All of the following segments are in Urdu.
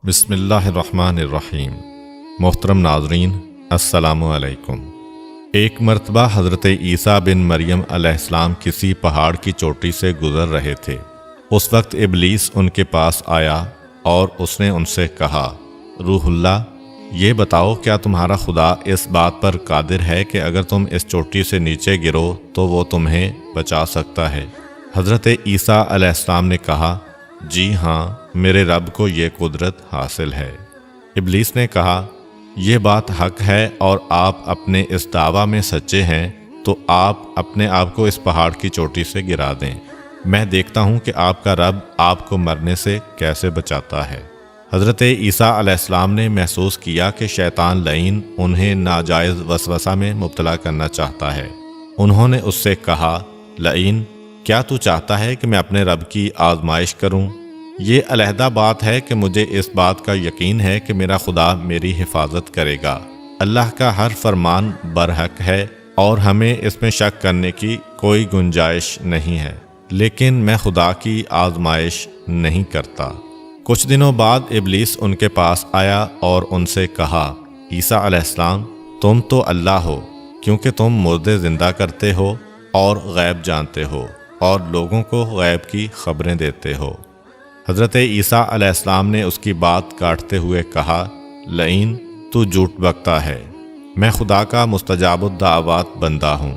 بسم اللہ الرحمن الرحیم۔ محترم ناظرین، السلام علیکم۔ ایک مرتبہ حضرت عیسیٰ بن مریم علیہ السلام کسی پہاڑ کی چوٹی سے گزر رہے تھے۔ اس وقت ابلیس ان کے پاس آیا اور اس نے ان سے کہا، روح اللہ، یہ بتاؤ کیا تمہارا خدا اس بات پر قادر ہے کہ اگر تم اس چوٹی سے نیچے گرو تو وہ تمہیں بچا سکتا ہے؟ حضرت عیسیٰ علیہ السلام نے کہا، جی ہاں، میرے رب کو یہ قدرت حاصل ہے۔ ابلیس نے کہا، یہ بات حق ہے اور آپ اپنے اس دعویٰ میں سچے ہیں تو آپ اپنے آپ کو اس پہاڑ کی چوٹی سے گرا دیں، میں دیکھتا ہوں کہ آپ کا رب آپ کو مرنے سے کیسے بچاتا ہے۔ حضرت عیسیٰ علیہ السلام نے محسوس کیا کہ شیطان لعین انہیں ناجائز وسوسہ میں مبتلا کرنا چاہتا ہے۔ انہوں نے اس سے کہا، لعین، کیا تو چاہتا ہے کہ میں اپنے رب کی آزمائش کروں؟ یہ علیحدہ بات ہے کہ مجھے اس بات کا یقین ہے کہ میرا خدا میری حفاظت کرے گا۔ اللہ کا ہر فرمان برحق ہے اور ہمیں اس میں شک کرنے کی کوئی گنجائش نہیں ہے، لیکن میں خدا کی آزمائش نہیں کرتا۔ کچھ دنوں بعد ابلیس ان کے پاس آیا اور ان سے کہا، عیسیٰ علیہ السلام، تم تو اللہ ہو کیونکہ تم مردے زندہ کرتے ہو اور غیب جانتے ہو اور لوگوں کو غیب کی خبریں دیتے ہو۔ حضرت عیسیٰ علیہ السلام نے اس کی بات کاٹتے ہوئے کہا، لعین، تو جھوٹ بکتا ہے، میں خدا کا مستجاب الدعوات بندہ ہوں۔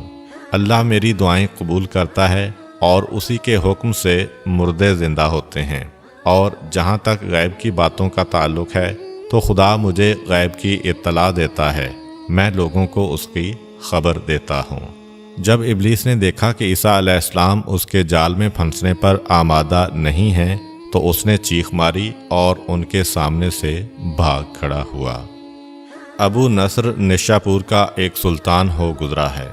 اللہ میری دعائیں قبول کرتا ہے اور اسی کے حکم سے مردے زندہ ہوتے ہیں، اور جہاں تک غیب کی باتوں کا تعلق ہے تو خدا مجھے غیب کی اطلاع دیتا ہے، میں لوگوں کو اس کی خبر دیتا ہوں۔ جب ابلیس نے دیکھا کہ عیسیٰ علیہ السلام اس کے جال میں پھنسنے پر آمادہ نہیں ہیں تو اس نے چیخ ماری اور ان کے سامنے سے بھاگ کھڑا ہوا۔ ابو نصر نشاپور کا ایک سلطان ہو گزرا ہے۔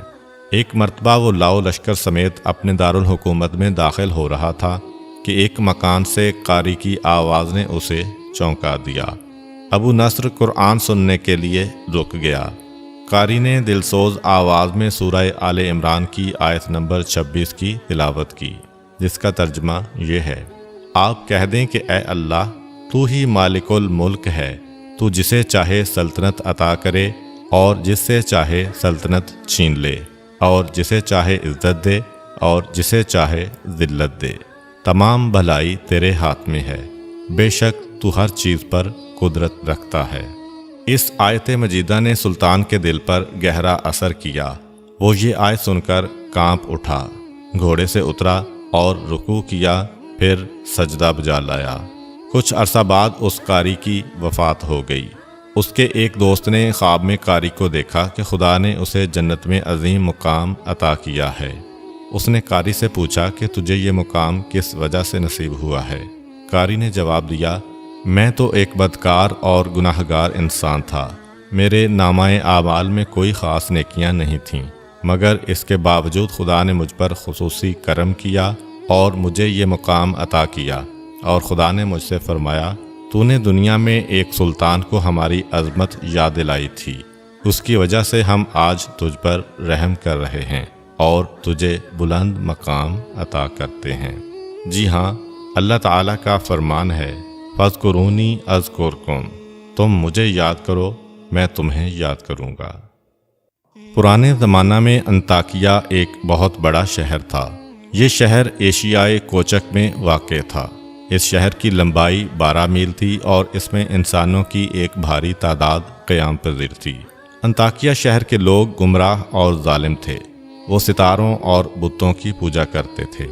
ایک مرتبہ وہ لاؤ لشکر سمیت اپنے دارالحکومت میں داخل ہو رہا تھا کہ ایک مکان سے قاری کی آواز نے اسے چونکا دیا۔ ابو نصر قرآن سننے کے لیے رک گیا۔ قاری نے دلسوز آواز میں سورہ آل عمران کی آیت نمبر 26 کی تلاوت کی، جس کا ترجمہ یہ ہے، آپ کہہ دیں کہ اے اللہ، تو ہی مالک الملک ہے، تو جسے چاہے سلطنت عطا کرے اور جس سے چاہے سلطنت چھین لے، اور جسے چاہے عزت دے اور جسے چاہے ذلت دے، تمام بھلائی تیرے ہاتھ میں ہے، بے شک تو ہر چیز پر قدرت رکھتا ہے۔ اس آیت مجیدہ نے سلطان کے دل پر گہرا اثر کیا۔ وہ یہ آیت سن کر کانپ اٹھا، گھوڑے سے اترا اور رکوع کیا، پھر سجدہ بجا لایا۔ کچھ عرصہ بعد اس قاری کی وفات ہو گئی۔ اس کے ایک دوست نے خواب میں قاری کو دیکھا کہ خدا نے اسے جنت میں عظیم مقام عطا کیا ہے۔ اس نے قاری سے پوچھا کہ تجھے یہ مقام کس وجہ سے نصیب ہوا ہے؟ قاری نے جواب دیا، میں تو ایک بدکار اور گناہگار انسان تھا، میرے نامہ اعمال میں کوئی خاص نیکیاں نہیں تھیں، مگر اس کے باوجود خدا نے مجھ پر خصوصی کرم کیا اور مجھے یہ مقام عطا کیا، اور خدا نے مجھ سے فرمایا، تو نے دنیا میں ایک سلطان کو ہماری عظمت یاد دلائی تھی، اس کی وجہ سے ہم آج تجھ پر رحم کر رہے ہیں اور تجھے بلند مقام عطا کرتے ہیں۔ جی ہاں، اللہ تعالیٰ کا فرمان ہے، فاذکرونی اذکرکم، تم مجھے یاد کرو، میں تمہیں یاد کروں گا۔ پرانے زمانہ میں انطاکیہ ایک بہت بڑا شہر تھا۔ یہ شہر ایشیائے کوچک میں واقع تھا۔ اس شہر کی لمبائی 12 میل تھی اور اس میں انسانوں کی ایک بھاری تعداد قیام پذیر تھی۔ انطاکیہ شہر کے لوگ گمراہ اور ظالم تھے۔ وہ ستاروں اور بتوں کی پوجا کرتے تھے۔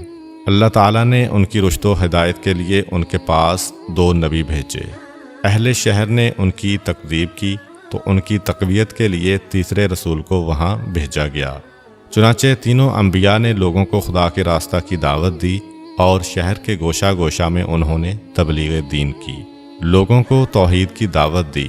اللہ تعالیٰ نے ان کی رشد و ہدایت کے لیے ان کے پاس 2 نبی بھیجے۔ اہل شہر نے ان کی تکذیب کی تو ان کی تقویت کے لیے تیسرے رسول کو وہاں بھیجا گیا۔ چنانچہ تینوں انبیاء نے لوگوں کو خدا کے راستہ کی دعوت دی اور شہر کے گوشہ گوشہ میں انہوں نے تبلیغ دین کی، لوگوں کو توحید کی دعوت دی،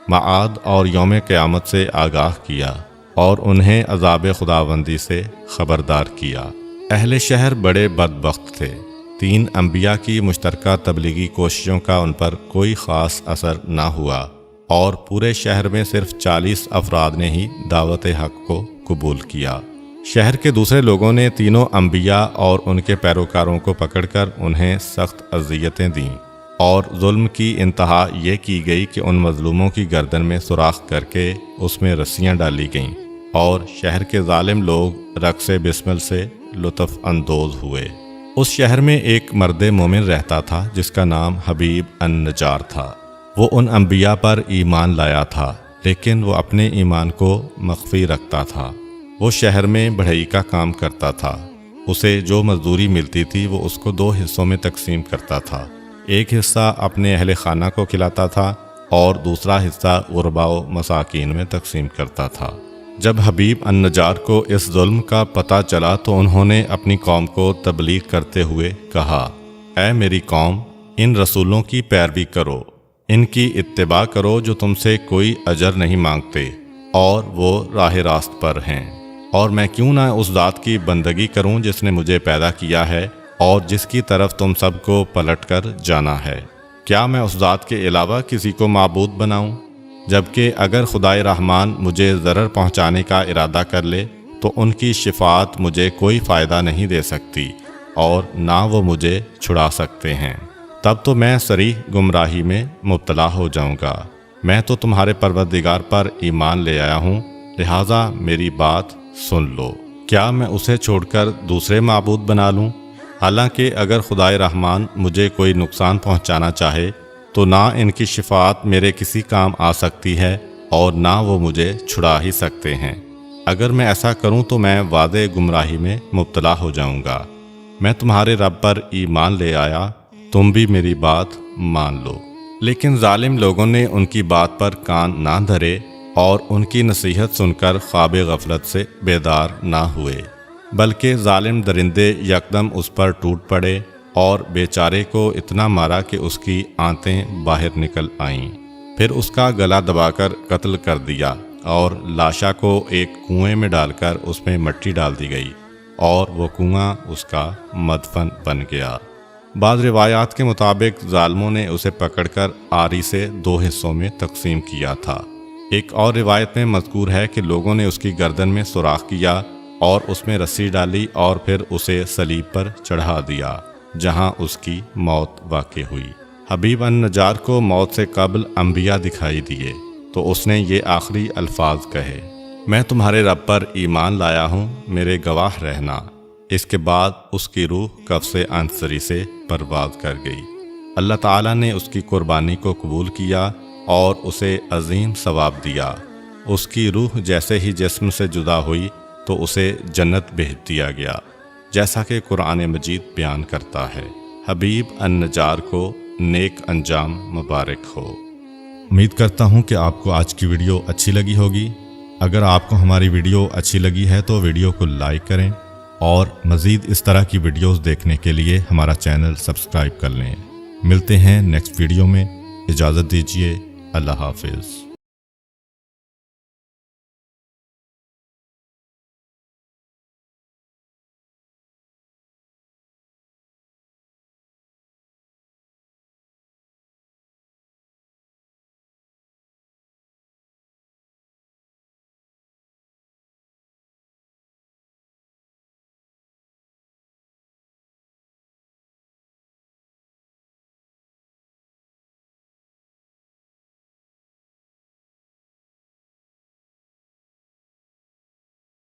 معاد اور یوم قیامت سے آگاہ کیا اور انہیں عذاب خداوندی سے خبردار کیا۔ اہل شہر بڑے بدبخت تھے۔ 3 انبیاء کی مشترکہ تبلیغی کوششوں کا ان پر کوئی خاص اثر نہ ہوا اور پورے شہر میں صرف 40 افراد نے ہی دعوت حق کو قبول کیا۔ شہر کے دوسرے لوگوں نے تینوں انبیاء اور ان کے پیروکاروں کو پکڑ کر انہیں سخت اذیتیں دیں اور ظلم کی انتہا یہ کی گئی کہ ان مظلوموں کی گردن میں سوراخ کر کے اس میں رسیاں ڈالی گئیں اور شہر کے ظالم لوگ رقص بسمل سے لطف اندوز ہوئے۔ اس شہر میں ایک مرد مومن رہتا تھا جس کا نام حبیب النجار تھا۔ وہ ان انبیاء پر ایمان لایا تھا، لیکن وہ اپنے ایمان کو مخفی رکھتا تھا۔ وہ شہر میں بڑھئی کا کام کرتا تھا۔ اسے جو مزدوری ملتی تھی وہ اس کو 2 حصوں میں تقسیم کرتا تھا۔ ایک حصہ اپنے اہل خانہ کو کھلاتا تھا اور دوسرا حصہ غرباء و مساکین میں تقسیم کرتا تھا۔ جب حبیب النجار کو اس ظلم کا پتہ چلا تو انہوں نے اپنی قوم کو تبلیغ کرتے ہوئے کہا، اے میری قوم، ان رسولوں کی پیروی کرو، ان کی اتباع کرو جو تم سے کوئی اجر نہیں مانگتے اور وہ راہ راست پر ہیں، اور میں کیوں نہ اس ذات کی بندگی کروں جس نے مجھے پیدا کیا ہے اور جس کی طرف تم سب کو پلٹ کر جانا ہے۔ کیا میں اس ذات کے علاوہ کسی کو معبود بناؤں؟ جبکہ اگر خدائے رحمان مجھے ضرر پہنچانے کا ارادہ کر لے تو ان کی شفاعت مجھے کوئی فائدہ نہیں دے سکتی اور نہ وہ مجھے چھڑا سکتے ہیں۔ تب تو میں صریح گمراہی میں مبتلا ہو جاؤں گا۔ میں تو تمہارے پروردگار پر ایمان لے آیا ہوں، لہٰذا میری بات سن لو۔ کیا میں اسے چھوڑ کر دوسرے معبود بنا لوں؟ حالانکہ اگر خدائے رحمان مجھے کوئی نقصان پہنچانا چاہے تو نہ ان کی شفاعت میرے کسی کام آ سکتی ہے اور نہ وہ مجھے چھڑا ہی سکتے ہیں۔ اگر میں ایسا کروں تو میں واضح گمراہی میں مبتلا ہو جاؤں گا۔ میں تمہارے رب پر ایمان لے آیا، تم بھی میری بات مان لو۔ لیکن ظالم لوگوں نے ان کی بات پر کان نہ دھرے اور ان کی نصیحت سن کر خواب غفلت سے بیدار نہ ہوئے، بلکہ ظالم درندے یکدم اس پر ٹوٹ پڑے اور بیچارے کو اتنا مارا کہ اس کی آنتیں باہر نکل آئیں۔ پھر اس کا گلا دبا کر قتل کر دیا اور لاشا کو ایک کنویں میں ڈال کر اس میں مٹی ڈال دی گئی اور وہ کنواں اس کا مدفن بن گیا۔ بعض روایات کے مطابق ظالموں نے اسے پکڑ کر آری سے 2 حصوں میں تقسیم کیا تھا۔ ایک اور روایت میں مذکور ہے کہ لوگوں نے اس کی گردن میں سوراخ کیا اور اس میں رسی ڈالی اور پھر اسے صلیب پر چڑھا دیا، جہاں اس کی موت واقع ہوئی۔ حبیب النجار کو موت سے قبل انبیاء دکھائی دیے تو اس نے یہ آخری الفاظ کہے، میں تمہارے رب پر ایمان لایا ہوں، میرے گواہ رہنا۔ اس کے بعد اس کی روح قفس عنصری سے پرواز کر گئی۔ اللہ تعالیٰ نے اس کی قربانی کو قبول کیا اور اسے عظیم ثواب دیا۔ اس کی روح جیسے ہی جسم سے جدا ہوئی تو اسے جنت بھیج دیا گیا، جیسا کہ قرآن مجید بیان کرتا ہے۔ حبیب النجار کو نیک انجام مبارک ہو۔ امید کرتا ہوں کہ آپ کو آج کی ویڈیو اچھی لگی ہوگی۔ اگر آپ کو ہماری ویڈیو اچھی لگی ہے تو ویڈیو کو لائک کریں اور مزید اس طرح کی ویڈیوز دیکھنے کے لیے ہمارا چینل سبسکرائب کر لیں۔ ملتے ہیں نیکسٹ ویڈیو میں، اجازت دیجیے، اللہ حافظ۔